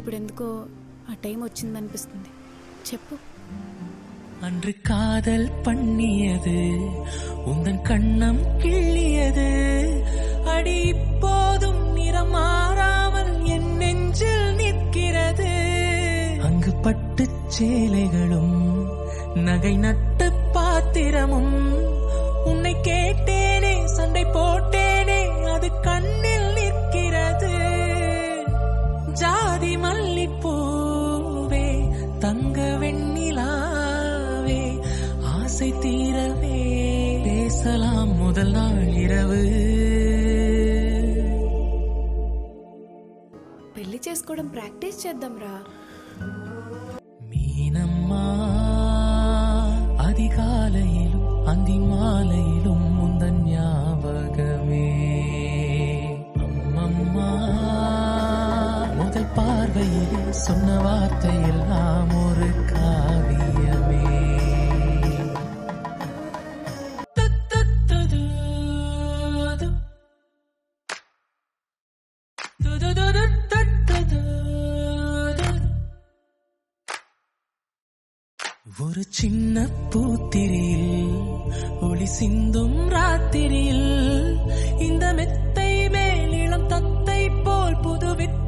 ఇప్పుడు ఎందుకో ఆ టైం వచ్చిందనిపిస్తుంది. చెప్పు. அன்று காதல் பண்ணியது உந்தன் கண்ணம் கிள்ளியது அடி இப்போதும் நிறம் மாறாமல் என் நெஞ்சில் நிற்கிறது. அங்கு பட்டு சேலைகளும் நகை நட்டு பாத்திரமும் உன்னை கேட்டேனே சண்டை போட்டேனே அது கண்ணில் நிற்கிறது. ஜாதி மல்லிப்பூவே தங்க வெண்ணிலாவே ஆசை தீரவே பேசலாம் முதல் நாள் இரவு. పెళ్లి చేసుకోవడం ప్రాక్టీస్ చేద్దాం రా. மீனம்மா அதிகாலையிலும் அந்தி மாலையிலும் முந்தன் ஞாபகமே. அம்மம்மா முதல் பார்வையிலே சொன்ன வார்த்தை எல்லாம் ஒரு காவியமே. ஒரு சின்ன பூத்திரியில் ஒளி சிந்தும் ராத்திரியில் இந்த மெத்தை மேல் இளம் தத்தை போல் புதுவித்